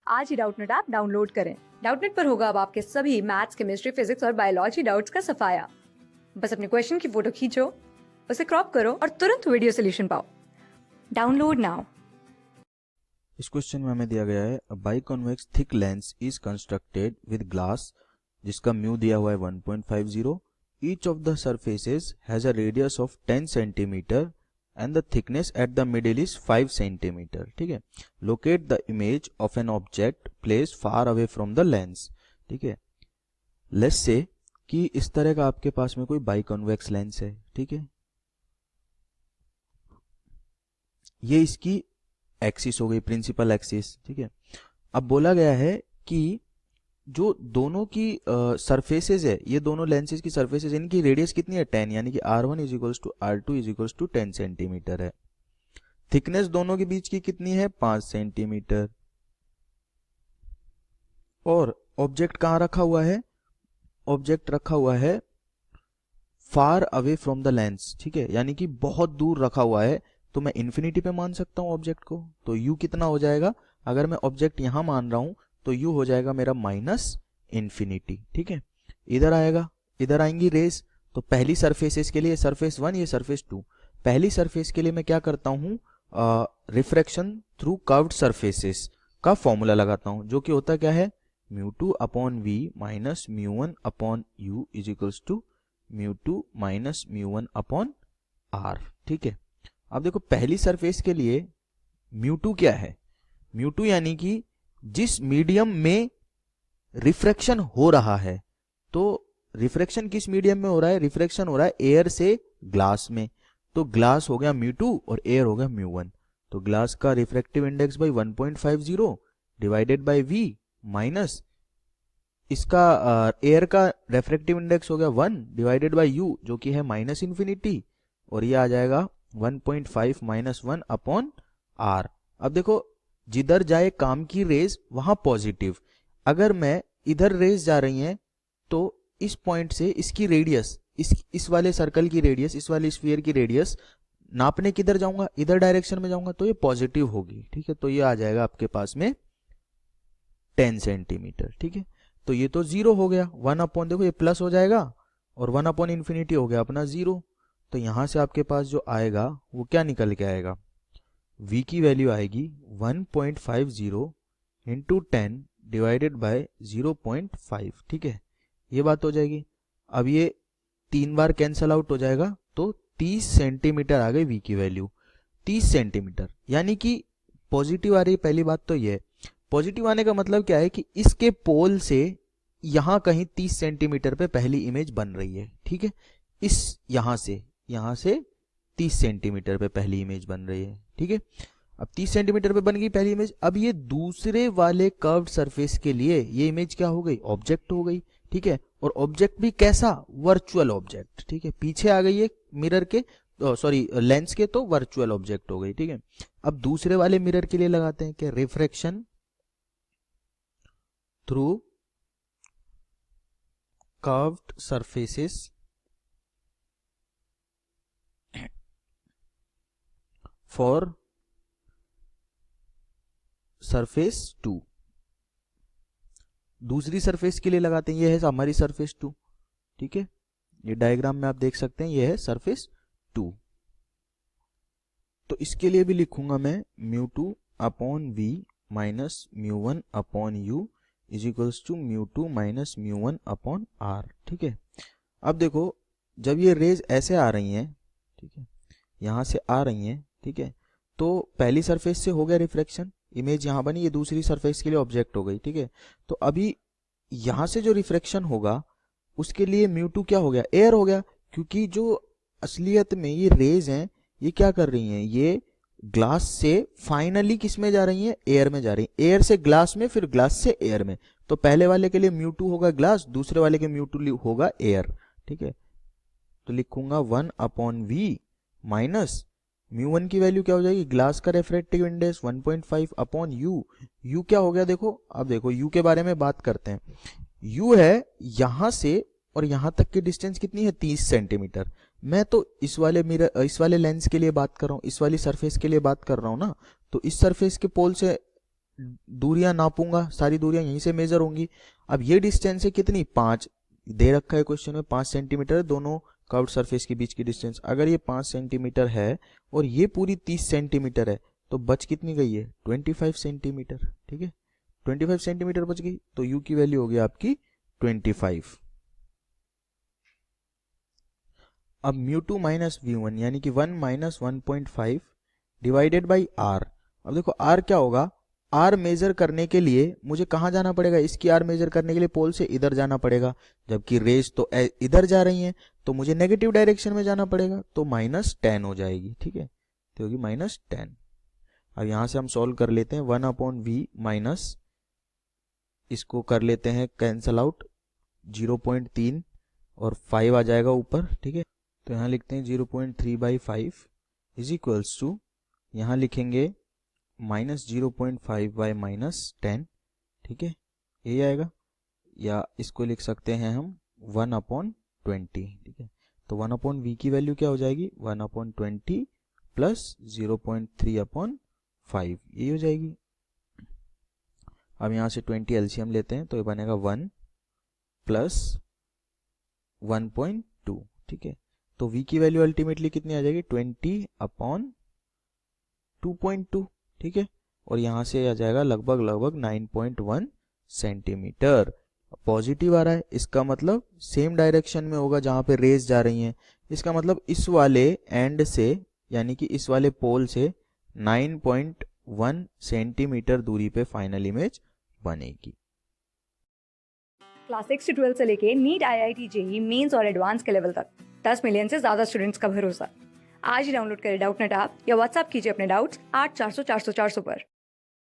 आज ही Doubtnut app download करें। Doubtnut पर होगा अब आपके सभी मैथ्स, केमिस्ट्री, फिजिक्स और बायोलॉजी डाउट्स का सफाया। बस अपने क्वेश्चन की फोटो खींचो, उसे क्रॉप करो और तुरंत वीडियो सोल्यूशन पाओ। Download now. इस क्वेश्चन में हमें दिया गया है biconvex thick lens is constructed with glass जिसका म्यू दिया हुआ है 1.50। Each of the surfaces has a radius of 10 centimetre and the thickness at the middle is 5 centimetre. ठीक है, locate the image of an object placed far away from the lens. ठीक है, let's say कि इस तरह का आपके पास में कोई बाइकॉन्वेक्स लेंस है। ठीक है, ये इसकी एक्सिस हो गई, प्रिंसिपल एक्सिस। ठीक है, अब बोला गया है कि जो दोनों की सरफेसेस है, ये दोनों लेंसेज की सरफेसेस, इनकी रेडियस कितनी है 10, यानी कि R1 is equals to R2 is equals to 10 centimetre है। थिकनेस दोनों के बीच की कितनी है 5 सेंटीमीटर। और ऑब्जेक्ट कहाँ रखा हुआ है, ऑब्जेक्ट रखा हुआ है फार अवे फ्रॉम द लेंस। ठीक है, यानी कि बहुत दूर रखा हुआ है, तो मैं इन्फिनिटी पे मान सकता हूं ऑब्जेक्ट को। तो u कितना हो जाएगा, अगर मैं ऑब्जेक्ट यहां मान रहा हूं तो u हो जाएगा मेरा माइनस इन्फिनिटी। ठीक है, इधर आएगा, इधर आएंगी रेस। तो पहली सरफेसेस के लिए सरफेस 1, ये सरफेस 2, पहली सरफेस के लिए मैं क्या करता हूं, रिफ्रैक्शन थ्रू कर्व्ड सरफेसेस का फॉर्मूला लगाता हूं, जो कि होता क्या है μ2 upon v minus μ1 upon u is equals to μ2 minus μ1 upon r। ठीक है, अब देखो पहली सरफेस के लिए μ2 क्या है, μ2 यानी कि जिस मीडियम में रिफ्रैक्शन हो रहा है। तो रिफ्रैक्शन किस मीडियम में हो रहा है, रिफ्रैक्शन हो रहा है एयर से ग्लास में। तो ग्लास हो गया μ2 और एयर हो गया μ1। तो ग्लास का refractive index by 1.50 divided by v minus इसका एयर का रिफ्रैक्टिव इंडेक्स हो गया 1 डिवाइडेड बाई u, जो कि है माइनस इन्फिनिटी, और ये आ जाएगा 1.5 माइनस 1 अपॉन r। अब देखो जिधर जाए काम की रेज वहां पॉजिटिव, अगर मैं इधर रेज जा रही हैं तो इस पॉइंट से इसकी रेडियस, इस वाले सर्कल की रेडियस, इस वाले स्फीयर की रेडियस नापने किधर जाऊंगा, इधर डायरेक्शन में जाऊंगा, तो ये पॉजिटिव होगी। ठीक है, तो ये आ जाएगा आपके पास में 10 सेंटीमीटर। ठीक है, तो ये तो 0 हो गया, 1 अपॉन, देखो ये प्लस हो जाएगा और 1 अपॉन इन्फिनिटी हो गया अपना 0। तो यहां से आपके पास जो आएगा वो क्या निकल के आएगा, v की वैल्यू आएगी 1.50 इंटू 10 डिवाइडेड बाय 0.5। ठीक है, ये बात हो जाएगी। अब ये 3 बार कैंसल आउट हो जाएगा, तो 30 सेंटीमीटर आ गई v की वैल्यू, 30 सेंटीमीटर, यानी कि पॉजिटिव आ रही है। पहली बात तो ये, पॉजिटिव आने का मतलब क्या है कि इसके पोल से यहां कहीं 30 सेंटीमीटर पे पहली इमेज बन रही है। ठीक है, इस यहां से 30 सेंटीमीटर पे पहली इमेज बन रही है। ठीक है, अब 30 सेंटीमीटर पे बन गई पहली इमेज। अब ये दूसरे वाले कर्व्ड सरफेस के लिए ये इमेज क्या हो गई, ऑब्जेक्ट हो गई। ठीक है, और ऑब्जेक्ट भी कैसा, वर्चुअल ऑब्जेक्ट। ठीक है, पीछे आ गई है मिरर के, सॉरी लेंस के, तो वर्चुअल ऑब्जेक्ट हो गई। ठीक है, अब दूसरे वाले मिरर के लिए लगाते हैं कि refraction through curved surfaces for surface 2। दूसरी सरफेस के लिए लगाते हैं, ये है हमारी सरफेस 2। ठीक है, ये डायग्राम में आप देख सकते हैं, ये है सरफेस 2। तो इसके लिए भी लिखूंगा मैं μ2 upon v minus μ1 upon u is equals to μ2 minus μ1 upon r। ठीक है, अब देखो जब ये रेज ऐसे आ रही हैं, ठीक है, यहां से आ रही हैं, ठीक है, तो पहली सरफेस से हो गया रिफ्रैक्शन, इमेज यहां बनी, ये दूसरी सरफेस के लिए ऑब्जेक्ट हो गई। ठीक है, तो अभी यहां से जो रिफ्रैक्शन होगा उसके लिए μ2 क्या हो गया, एयर हो गया, क्योंकि जो असलियत में ये रेज हैं ये क्या कर रही हैं, ये ग्लास से फाइनली किस में जा रही हैं, एयर में जा रही हैं, एयर से ग्लास में, फिर ग्लास से एयर में। तो पहले वाले के लिए μ2 होगा ग्लास, दूसरे वाले के μ2 होगा एयर। ठीक है, तो लिखूंगा 1 अपॉन v माइनस μ1 की वैल्यू क्या हो जाएगी, ग्लास का रिफ्रैक्टिव इंडेक्स 1.5 अपॉन u क्या हो गया, देखो अब देखो u के बारे में बात करते हैं। u है यहां से और यहां तक की डिस्टेंस कितनी है 30 सेंटीमीटर। मैं तो इस वाले लेंस के लिए बात कर रहा हूं, इस वाली सरफेस के लिए बात कर रहा हूं ना, तो इस सरफेस के पोल से दूरियां नापूंगा, सारी दूरियां यहीं से मेजर होंगी। अब ये डिस्टेंस है कितनी, 5 दे रखा है क्वेश्चन में, 5 सेंटीमीटर दोनों कर्व्ड सरफेस के बीच की डिस्टेंस। अगर ये 5 सेंटीमीटर है और ये पूरी 30 सेंटीमीटर है तो बच कितनी गई है, 25 सेंटीमीटर। ठीक है, 25 सेंटीमीटर बच गई, तो u की वैल्यू हो गई आपकी 25। अब μ2 माइनस v1 यानी कि 1 माइनस 1.5 डिवाइडेड बाई r। अब देखो r क्या होगा, r मेजर करने के लिए मुझे कहाँ जाना पड़ेगा, इसकी r मेजर करने के लिए पोल से इधर जाना पड़ेगा, जबकि रेज तो इधर जा रही हैं तो मुझे नेगेटिव डायरेक्शन में जाना पड़ेगा, तो -10 हो जाएगी। ठीक है, तो होगी -10। अब यहां से हम सॉल्व कर लेते हैं, 1/v माइनस, इसको कर लेते हैं कैंसल आउट, 0.3 और 5 आ जाएगा ऊपर। ठीक है, तो यहाँ लिखते हैं 0.3/5 इज इक्वल्स टू, यहाँ लिखेंगे -0.5 बाई -10। ठीक है, ये आएगा, या इसको लिख सकते हैं हम 1/20। ठीक है, तो 1/v की वैल्यू क्या हो जाएगी, 1/20 प्लस 0.3/5, ये हो जाएगी। अब यहाँ से 20 एलसीएम लेते हैं तो ये बनेगा 1 प्लस 1.2। ठीक है, तो v की वैल्यू अल्टीमेटली कितनी आ जाएगी, 20/2.2। ठीक है, और यहाँ से आ जाएगा लगभग 9.1 सेंटीमीटर। पॉजिटिव आ रहा है, इसका मतलब सेम डायरेक्शन में होगा जहाँ पे रेज जा रही हैं। इसका मतलब इस वाले एंड से, यानी कि इस वाले पोल से 9.1 सेंटीमीटर दूरी पे फाइनल इमेज बनेगी। क्लास 6 से 12 से लेके नीट, IIT, जेईई मेंस और एडवांस के लेवल तक 10 मिलियन से ज्यादा स्टूडेंट्स का भरोसा। आज ही डाउनलोड करें डाउटनेट ऐप या व्हाट्सएप कीजिए अपने डाउट्स 8400 400 400 पर।